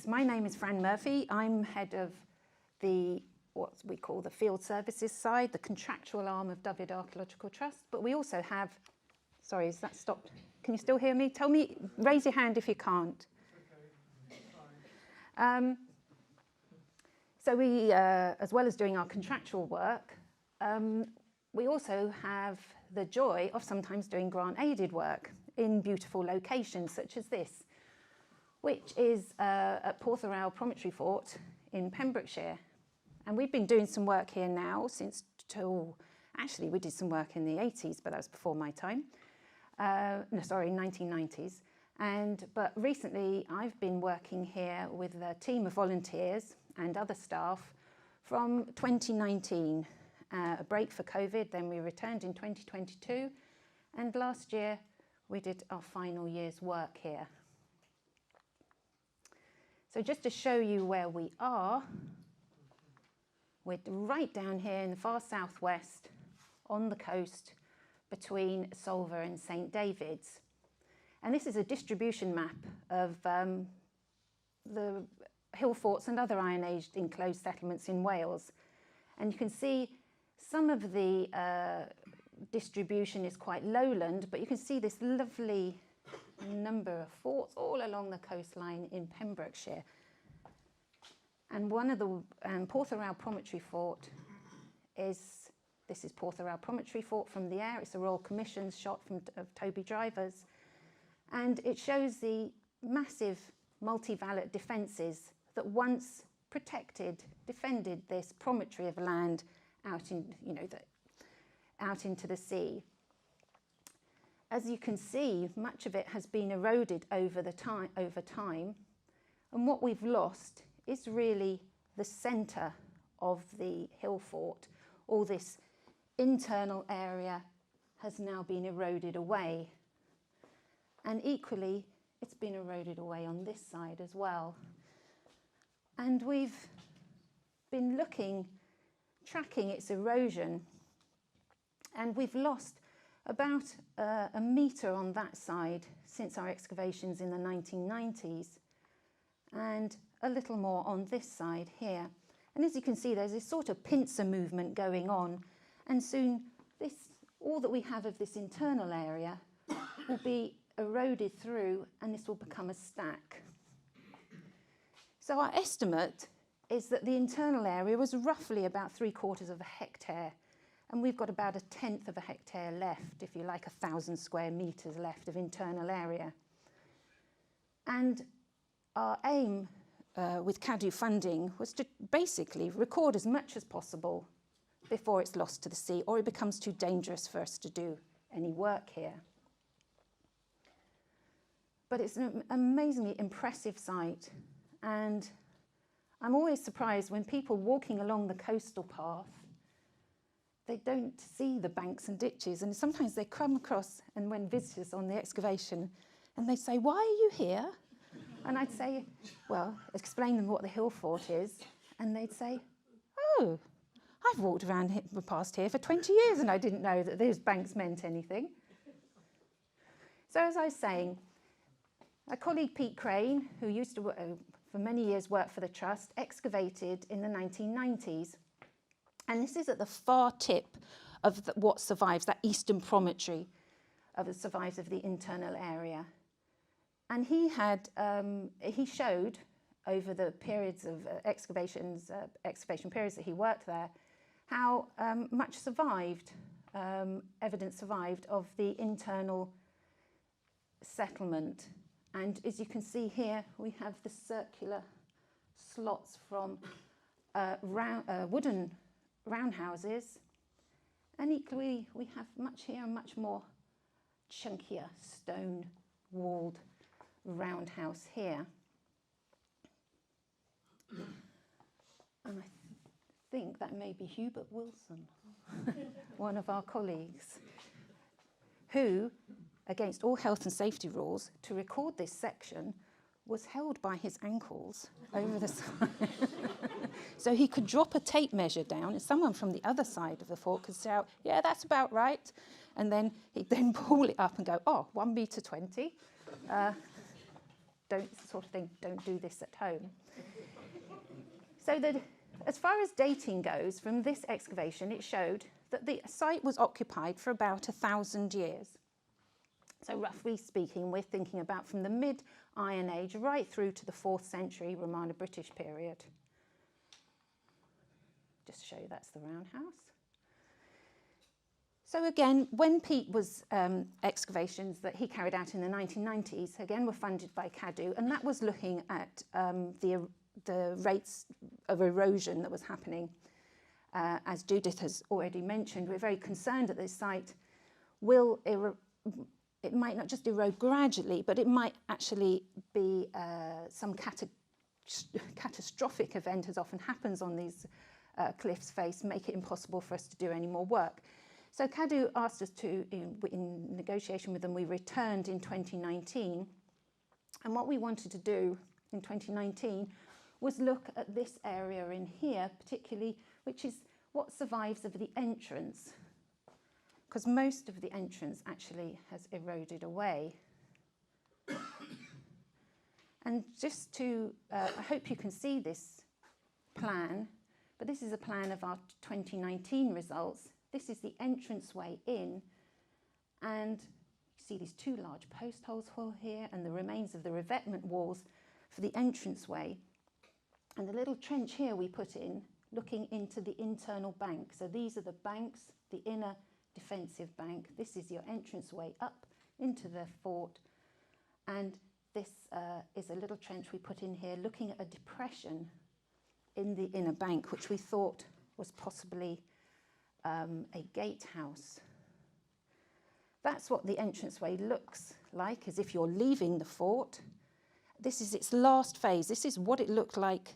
My name is Fran Murphy. I'm head of what we call the field services side, the contractual arm of Dyfed Archaeological Trust. But we also have, sorry, is that stopped? Can you still hear me? Tell me, raise your hand if you can't. So we, as well as doing our contractual work, we also have the joy of sometimes doing grant-aided work in beautiful locations such as this, which is at Porth Rhaw Promontory Fort in Pembrokeshire. And we've been doing some work here now since, actually we did some work in the 80s, but that was before my time. No, sorry, 1990s. But recently I've been working here with a team of volunteers and other staff from 2019, a break for COVID, then we returned in 2022, and last year we did our final year's work here. So just to show you where we are, we're right down here in the far southwest on the coast between Solva and St David's. And this is a distribution map of the hill forts and other Iron Age enclosed settlements in Wales. And you can see some of the distribution is quite lowland, but you can see this lovely number of forts all along the coastline in Pembrokeshire. And one of the Porth Rhaw Promontory Fort this is Porth Rhaw Promontory Fort from the air. It's a Royal Commission's shot of Toby Drivers. And it shows the massive multi-valet defences that once defended this promontory of land out into the sea. As you can see, much of it has been eroded over time, and what we've lost is really the centre of the hill fort. All this internal area has now been eroded away, and equally it's been eroded away on this side as well. And we've been tracking its erosion, and we've lost about a metre on that side since our excavations in the 1990s, and a little more on this side here. And as you can see, there's this sort of pincer movement going on, and soon all that we have of this internal area will be eroded through, and this will become a stack. So our estimate is that the internal area was roughly about 3/4 of a hectare, and we've got about 1/10 of a hectare left, if you like, 1,000 square metres left of internal area. And our aim with CADU funding was to basically record as much as possible before it's lost to the sea, or it becomes too dangerous for us to do any work here. But it's an amazingly impressive site, and I'm always surprised when people walking along the coastal path, they don't see the banks and ditches, and sometimes they come across, and when visitors on the excavation, and they say, "Why are you here?" And I'd say, well, explain them what the hill fort is, and they'd say, "Oh, I've walked past here for 20 years and I didn't know that those banks meant anything." So as I was saying, a colleague, Pete Crane, who used to for many years work for the Trust, excavated in the 1990s. And this is at the far tip of what survives, that eastern promontory survives of the internal area. And he showed over the periods of excavation periods that he worked there, how much survived, evidence survived of the internal settlement. And as you can see here, we have the circular slots from wooden roundhouses, and equally we have much here and much more chunkier stone walled roundhouse here. And I think that may be Hubert Wilson, one of our colleagues, who, against all health and safety rules, to record this section, was held by his ankles over the side. So he could drop a tape measure down, and someone from the other side of the fort could shout, "Yeah, that's about right." And then he'd then pull it up and go, "Oh, 1 metre 20. sort of thing, don't do this at home. So that as far as dating goes, from this excavation, it showed that the site was occupied for about 1,000 years. So roughly speaking, we're thinking about from the mid-Iron Age right through to the 4th century Romano-British period. Just to show you that's the roundhouse. So again, when Pete was excavations that he carried out in the 1990s, again were funded by CADU, and that was looking at the rates of erosion that was happening. As Judith has already mentioned, we're very concerned that this site will it might not just erode gradually, but it might actually be some catastrophic event, as often happens on these cliffs face, make it impossible for us to do any more work. So CADU asked us to, in negotiation with them, we returned in 2019. And what we wanted to do in 2019 was look at this area in here, particularly, which is what survives of the entrance, because most of the entrance actually has eroded away. And just to, I hope you can see this plan, but this is a plan of our 2019 results. This is the entranceway in, and you see these 2 large post holes here and the remains of the revetment walls for the entranceway. And the little trench here we put in, looking into the internal bank. So these are the banks, the inner defensive bank. This is your entranceway up into the fort. And this is a little trench we put in here, looking at a depression in the inner bank, which we thought was possibly a gatehouse. That's what the entranceway looks like, as if you're leaving the fort. This is its last phase. This is what it looked like,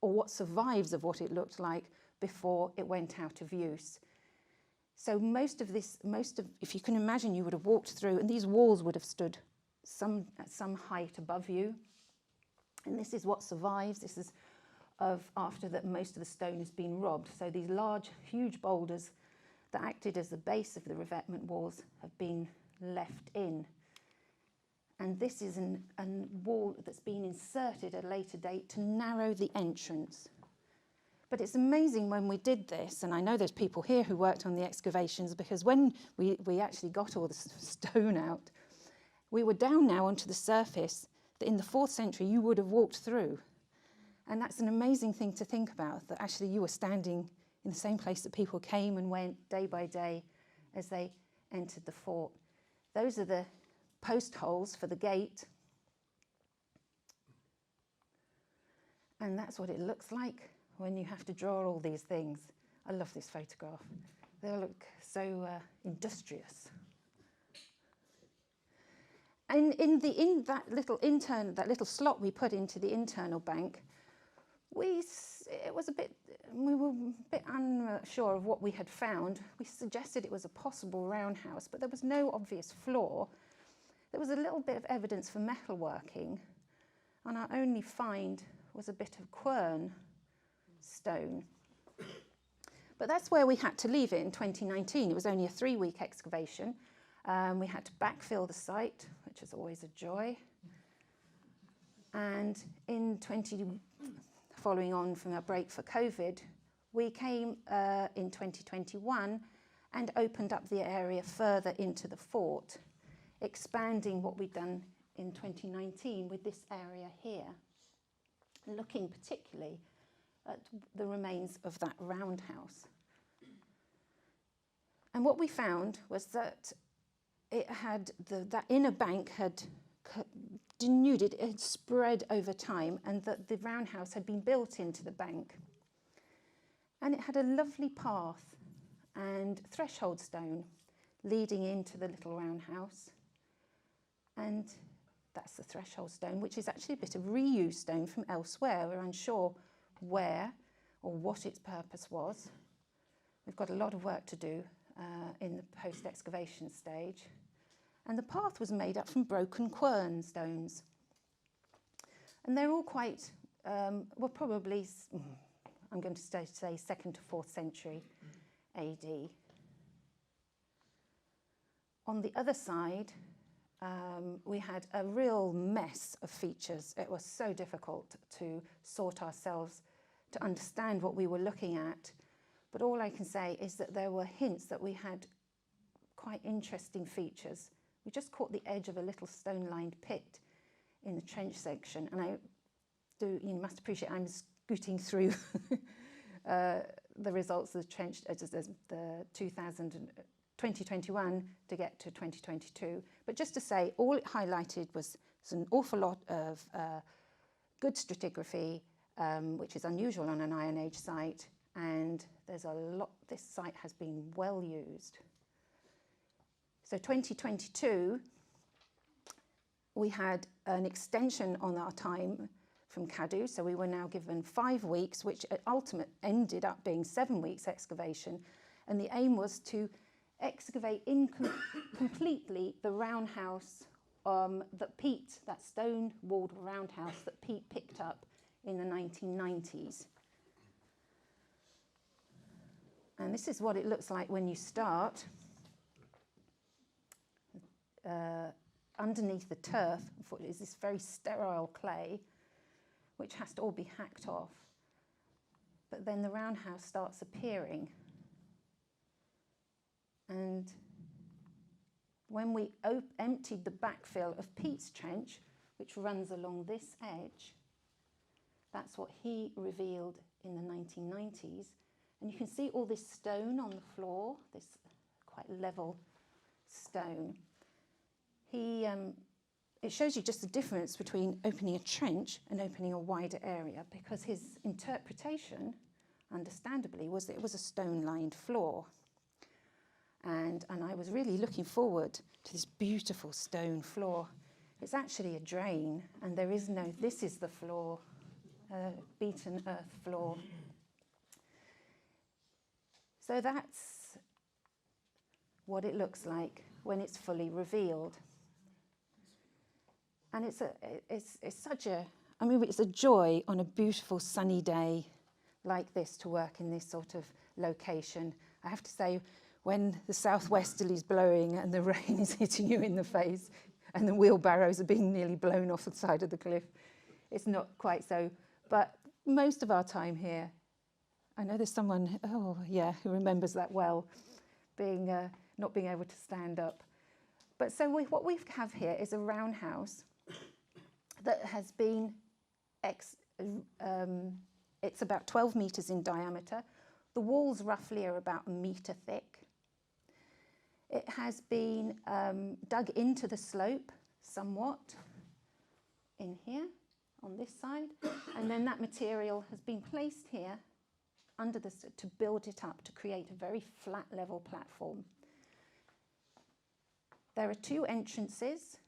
or what survives of what it looked like before it went out of use. So if you can imagine, you would have walked through, and these walls would have stood at some height above you. And this is what survives. This is after that most of the stone has been robbed. So these large, huge boulders that acted as the base of the revetment walls have been left in. And this is a wall that's been inserted at a later date to narrow the entrance. But it's amazing when we did this, and I know there's people here who worked on the excavations, because when we actually got all the stone out, we were down now onto the surface that in the 4th century you would have walked through. And that's an amazing thing to think about, that actually you were standing in the same place that people came and went day by day as they entered the fort. Those are the post holes for the gate. And that's what it looks like when you have to draw all these things. I love this photograph. They look so industrious. And in that little slot we put into the internal bank, we were a bit unsure of what we had found. We suggested it was a possible roundhouse, but there was no obvious floor. There was a little bit of evidence for metalworking, and our only find was a bit of quern stone. But that's where we had to leave it in 2019. It was only a 3-week excavation. We had to backfill the site, which is always a joy. And following on from a break for COVID, we came in 2021 and opened up the area further into the fort, expanding what we'd done in 2019 with this area here, looking particularly at the remains of that roundhouse. And what we found was that it had that inner bank had denuded, it had spread over time, and that the roundhouse had been built into the bank. And it had a lovely path and threshold stone leading into the little roundhouse. And that's the threshold stone, which is actually a bit of reused stone from elsewhere. We're unsure where or what its purpose was. We've got a lot of work to do in the post-excavation stage. And the path was made up from broken quern stones. And they're all quite, well, probably, I'm going to say 2nd to 4th century AD. On the other side, we had a real mess of features. It was so difficult to sort ourselves, to understand what we were looking at. But all I can say is that there were hints that we had quite interesting features. We just caught the edge of a little stone-lined pit in the trench section, and you must appreciate I'm scooting through the results of the trench, the 2021 to get to 2022. But just to say, all it highlighted was an awful lot of good stratigraphy, which is unusual on an Iron Age site, and there's a lot. This site has been well used. So 2022, we had an extension on our time from Cadw, so we were now given 5 weeks, which ultimately ended up being 7 weeks excavation, and the aim was to excavate completely the roundhouse that stone-walled roundhouse that Pete picked up in the 1990s. And this is what it looks like when you start. Underneath the turf is this very sterile clay, which has to all be hacked off. But then the roundhouse starts appearing. And when we emptied the backfill of Pete's trench, which runs along this edge, that's what he revealed in the 1990s. And you can see all this stone on the floor, this quite level stone. It shows you just the difference between opening a trench and opening a wider area, because his interpretation, understandably, was that it was a stone-lined floor. And I was really looking forward to this beautiful stone floor. It's actually a drain, and this is the floor, beaten earth floor. So that's what it looks like when it's fully revealed. And it's a joy on a beautiful sunny day like this to work in this sort of location. I have to say, when the southwesterly's blowing and the rain is hitting you in the face and the wheelbarrows are being nearly blown off the side of the cliff, it's not quite so. But most of our time here, I know there's someone, who remembers that well, not being able to stand up. But so what we have here is a roundhouse that has been, it's about 12 metres in diameter. The walls roughly are about a metre thick. It has been dug into the slope somewhat in here on this side, and then that material has been placed here under to build it up, to create a very flat level platform. There are 2 entrances.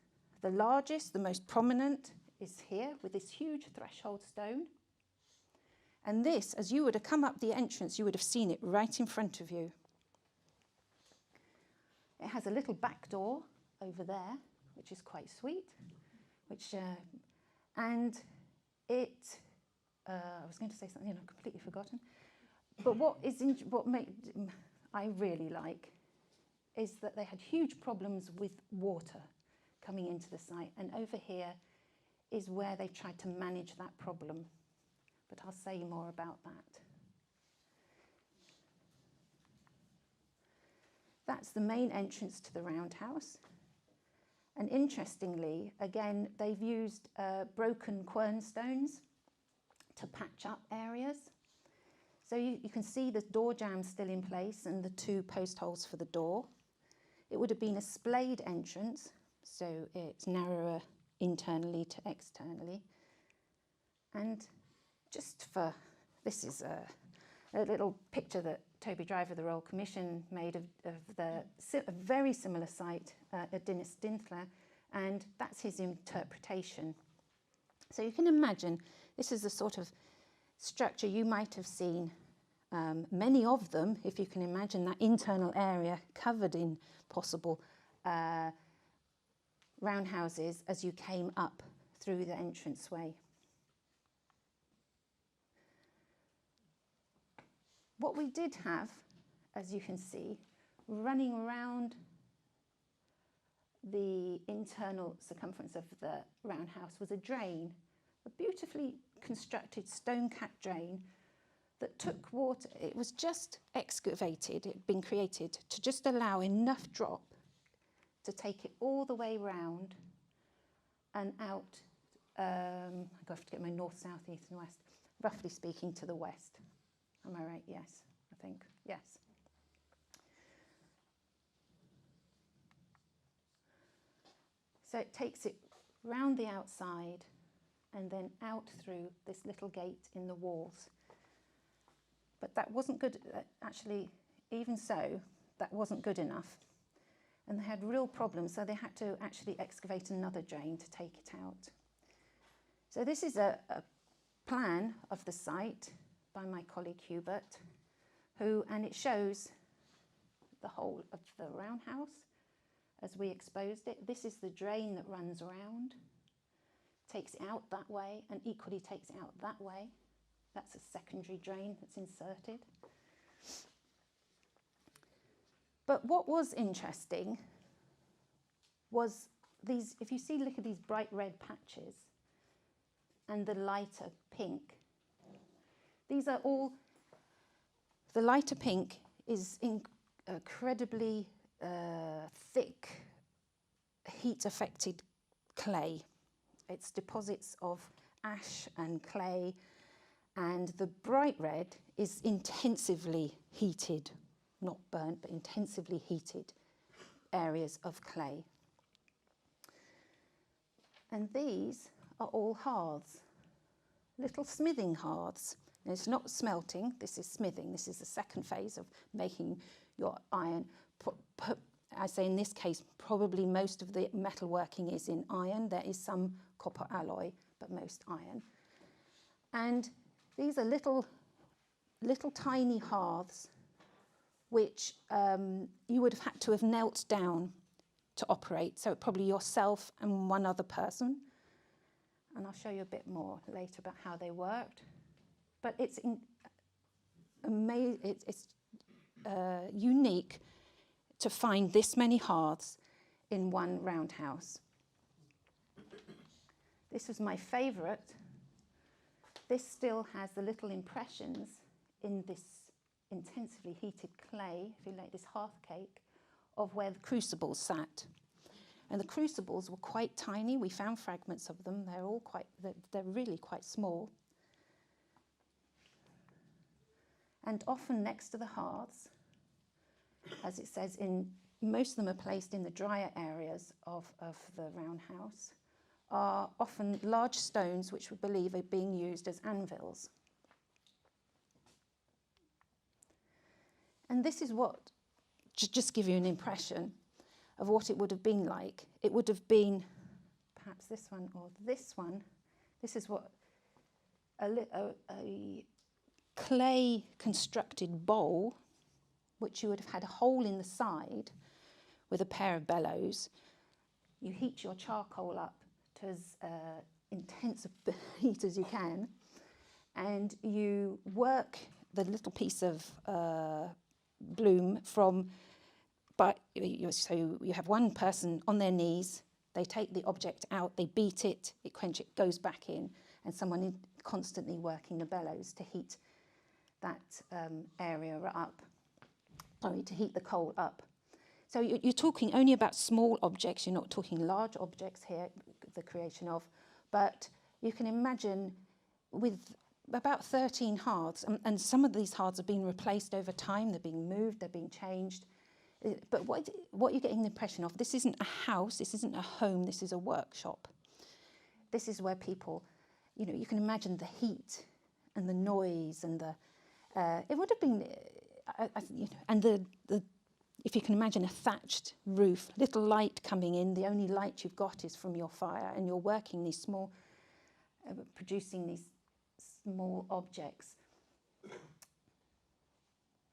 The largest, the most prominent, is here with this huge threshold stone. And this, as you would have come up the entrance, you would have seen it right in front of you. It has a little back door over there, which is quite sweet. And it, I was going to say something and I've completely forgotten. But what I really like is that they had huge problems with water coming into the site, and over here is where they tried to manage that problem. But I'll say more about that. That's the main entrance to the roundhouse. And interestingly, again, they've used broken quernstones to patch up areas. So you can see the door jamb still in place and the 2 post holes for the door. It would have been a splayed entrance, so it's narrower internally to externally. And this is a little picture that Toby Driver, the Royal Commission, made of a very similar site at Dinas Dinthla, and that's his interpretation. So you can imagine this is the sort of structure you might have seen, many of them, if you can imagine that internal area covered in possible roundhouses as you came up through the entranceway. What we did have, as you can see, running around the internal circumference of the roundhouse was a drain, a beautifully constructed stone-capped drain that took water. It was just excavated, it had been created to just allow enough drop to take it all the way round and out. I have to get my north, south, east and west, roughly speaking to the west. Am I right? Yes, I think, yes. So it takes it round the outside and then out through this little gate in the walls. But that wasn't good, actually, even so, that wasn't good enough. And they had real problems, so they had to actually excavate another drain to take it out. So this is a plan of the site by my colleague Hubert, and it shows the whole of the roundhouse as we exposed it. This is the drain that runs around, takes it out that way, and equally takes it out that way. That's a secondary drain that's inserted. But what was interesting was these, if you see, look at these bright red patches and the lighter pink. These are all, the lighter pink is incredibly thick, heat-affected clay. It's deposits of ash and clay, and the bright red is intensively heated, not burnt, but intensively heated areas of clay. And these are all hearths, little smithing hearths. And it's not smelting, this is smithing. This is the second phase of making your iron. I say in this case, probably most of the metalworking is in iron. There is some copper alloy, but most iron. And these are little tiny hearths which you would have had to have knelt down to operate. So probably yourself and one other person. And I'll show you a bit more later about how they worked. But it's unique to find this many hearths in one roundhouse. This was my favourite. This still has the little impressions in this intensively heated clay, if you like, this hearth cake, of where the crucibles sat. And the crucibles were quite tiny. We found fragments of them. They're all they're really quite small. And often next to the hearths, as it says, most of them are placed in the drier areas of the roundhouse, are often large stones which we believe are being used as anvils. And this is what, just give you an impression of what it would have been like. It would have been perhaps this one or this one. This is what a clay constructed bowl, which you would have had a hole in the side with a pair of bellows. You heat your charcoal up to as intense a heat as you can, and you work the little piece of bloom so you have one person on their knees, they take the object out, they beat it, it quench it, goes back in, and someone constantly working the bellows to heat that area up, to heat the coal up. So you're talking only about small objects, you're not talking large objects here, the creation of, but you can imagine with about 13 hearths, and some of these hearths have been replaced over time, they're being moved, they're being changed. But what you're getting the impression of, this isn't a house, this isn't a home, this is a workshop. This is where people, you can imagine the heat and the noise and it would have been, and if you can imagine a thatched roof, little light coming in, the only light you've got is from your fire, and you're working these small, producing these small objects.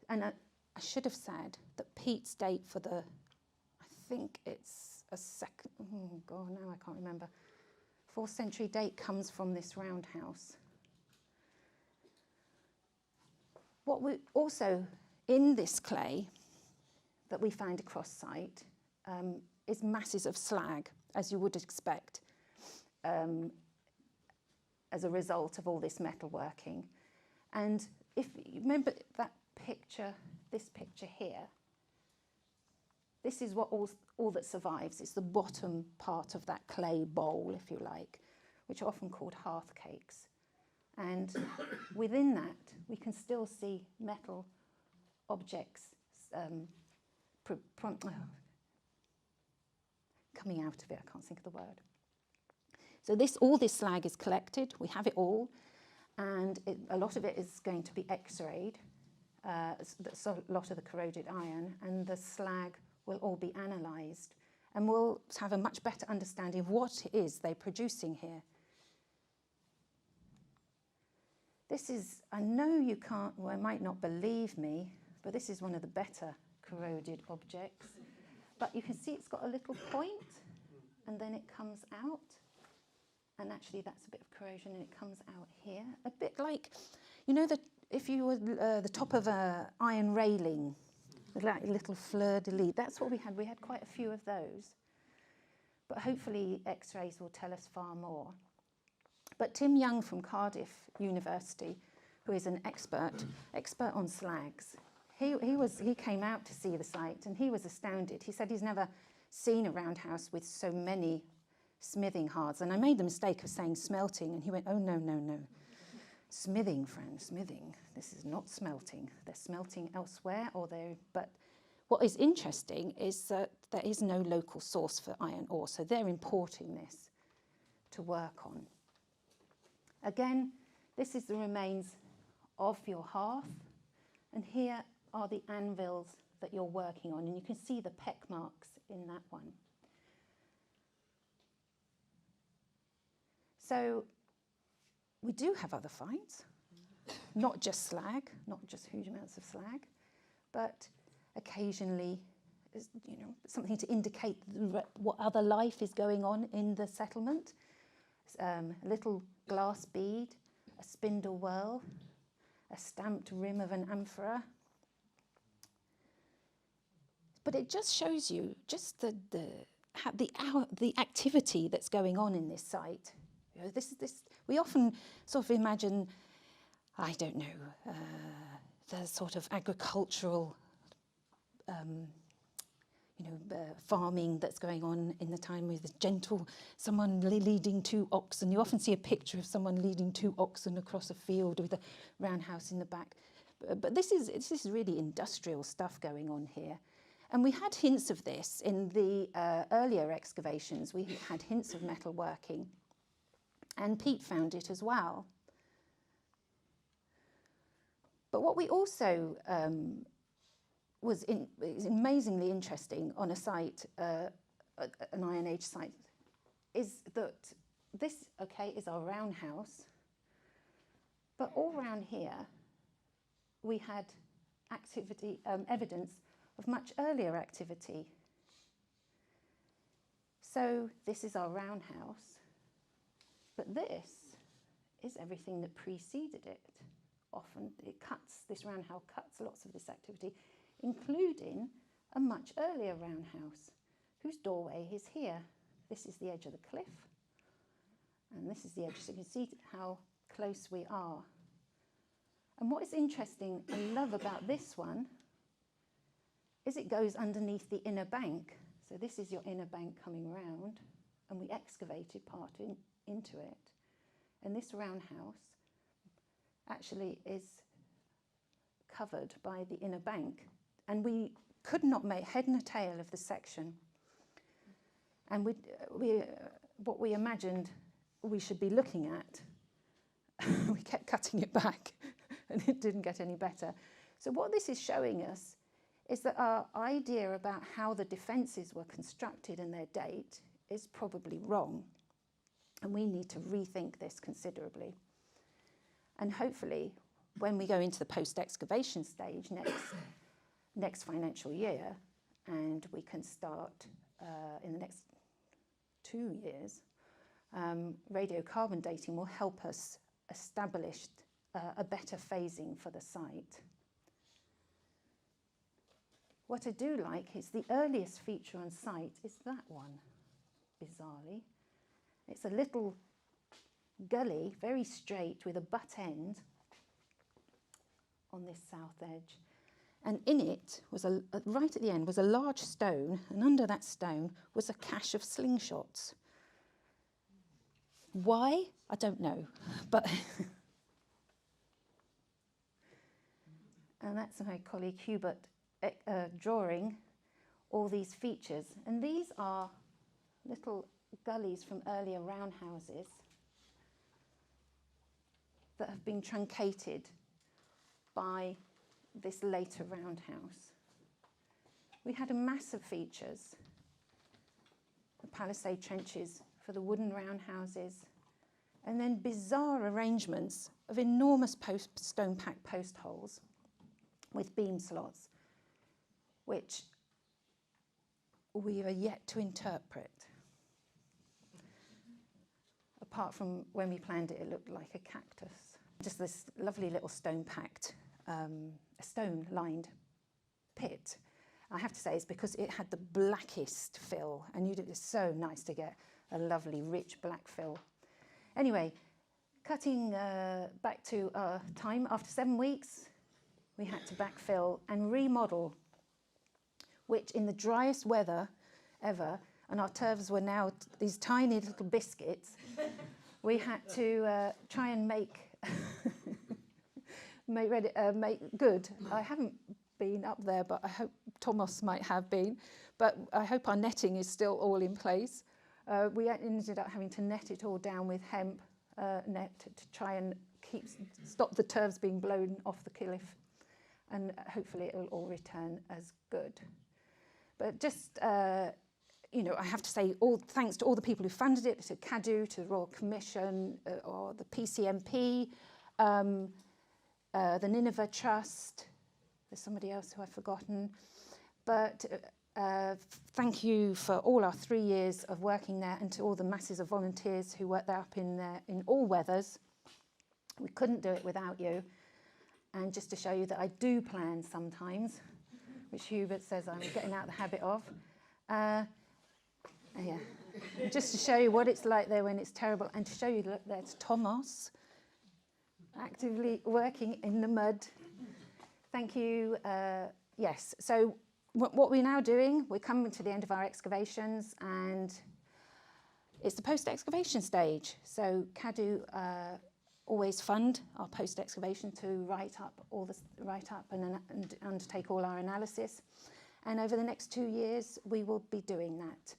And I should have said that Pete's date for I think it's a second, oh God, now I can't remember. 4th century date comes from this roundhouse. What we also, in this clay that we found across site, is masses of slag, as you would expect, as a result of all this metalworking. And if you remember that picture, this picture here, this is what all that survives. It's the bottom part of that clay bowl, if you like, which are often called hearth cakes. And within that, we can still see metal objects coming out of it. I can't think of the word. So all this slag is collected. We have it all, and a lot of it is going to be X-rayed. So a lot of the corroded iron, and the slag will all be analysed, and we'll have a much better understanding of what it is they're producing here. This is, I know you can't, well, might not believe me, but this is one of the better corroded objects. But you can see it's got a little point, and then it comes out. And actually that's a bit of corrosion, and it comes out here. A bit like, you know, if you were the top of an iron railing, like a little fleur-de-lis, that's what we had. We had quite a few of those. But hopefully X-rays will tell us far more. But Tim Young from Cardiff University, who is an expert on slags, he came out to see the site, and he was astounded. He said he's never seen a roundhouse with so many smithing hearths. And I made the mistake of saying smelting, and he went, oh, no, no, no. Smithing, Fran, smithing. This is not smelting. They're smelting elsewhere, but what is interesting is that there is no local source for iron ore, so they're importing this to work on. Again, this is the remains of your hearth, and here are the anvils that you're working on, and you can see the peck marks in that one. So we do have other finds, not just slag, not just huge amounts of slag, but occasionally, you know, something to indicate what other life is going on in the settlement. A little glass bead, a spindle whorl, a stamped rim of an amphora. But it just shows you just the activity that's going on in this site. You know, we often sort of imagine, I don't know, the sort of agricultural, farming that's going on in the time with the someone leading 2 oxen. You often see a picture of someone leading 2 oxen across a field with a roundhouse in the back. But this is really industrial stuff going on here. And we had hints of this in the earlier excavations. We had hints of metalworking. And Pete found it as well. But what we also is amazingly interesting on a site, an Iron Age site, is that this, is our roundhouse. But all around here, we had evidence of much earlier activity. So this is our roundhouse. But this is everything that preceded it. Often this roundhouse cuts lots of this activity, including a much earlier roundhouse, whose doorway is here. This is the edge of the cliff, and this is the edge, so you can see how close we are. And what is interesting and love about this one is it goes underneath the inner bank. So this is your inner bank coming round, and we excavated part into it. And this roundhouse actually is covered by the inner bank. And we could not make head nor tail of the section. And what we imagined we should be looking at, we kept cutting it back, and it didn't get any better. So what this is showing us is that our idea about how the defences were constructed and their date is probably wrong. And we need to rethink this considerably. And hopefully, when we go into the post-excavation stage next financial year, and we can start in the next 2 years, radiocarbon dating will help us establish a better phasing for the site. What I do like is the earliest feature on site is that one, bizarrely. It's a little gully, very straight, with a butt end on this south edge. And in it was right at the end was a large stone, and under that stone was a cache of slingshots. Why? I don't know, but and that's my colleague Hubert drawing all these features. And these are little gullies from earlier roundhouses that have been truncated by this later roundhouse. We had a mass of features, the palisade trenches for the wooden roundhouses, and then bizarre arrangements of enormous stone-packed post holes with beam slots, which we are yet to interpret. Apart from when we planned it, it looked like a cactus. Just this lovely little stone-packed, stone-lined pit. I have to say it's because it had the blackest fill, and it was so nice to get a lovely rich black fill. Anyway, cutting back to our time, after 7 weeks, we had to backfill and remodel, which in the driest weather ever, and our turfs were now these tiny little biscuits, we had to try and make good. I haven't been up there, but I hope Thomas might have been. But I hope our netting is still all in place. We ended up having to net it all down with hemp net to try and stop the turfs being blown off the cliff, and hopefully it will all return as good. But just, you know, I have to say thanks to all the people who funded it, to CADU, to the Royal Commission, or the PCMP, the Nineveh Trust. There's somebody else who I've forgotten. But thank you for all our 3 years of working there, and to all the masses of volunteers who worked there up in there in all weathers. We couldn't do it without you. And just to show you that I do plan sometimes, which Hubert says I'm getting out of the habit of. Yeah. Just to show you what it's like there when it's terrible, and to show you, look, there's Thomas actively working in the mud. Thank you. Yes, so what we're now doing, we're coming to the end of our excavations, and it's the post-excavation stage. So CADU always fund our post-excavation to write up and undertake all our analysis. And over the next 2 years, we will be doing that.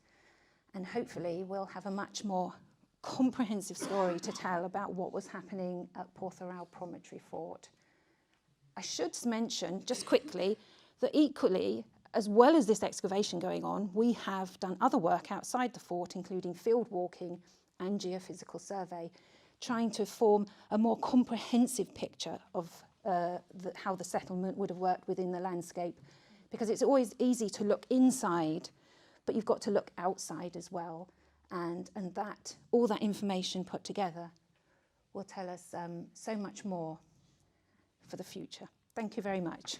And hopefully we'll have a much more comprehensive story to tell about what was happening at Porth promontory fort. I should mention, just quickly, that equally, as well as this excavation going on, we have done other work outside the fort, including field walking and geophysical survey, trying to form a more comprehensive picture of how the settlement would have worked within the landscape. Because it's always easy to look inside, but you've got to look outside as well. And that all that information put together will tell us so much more for the future. Thank you very much.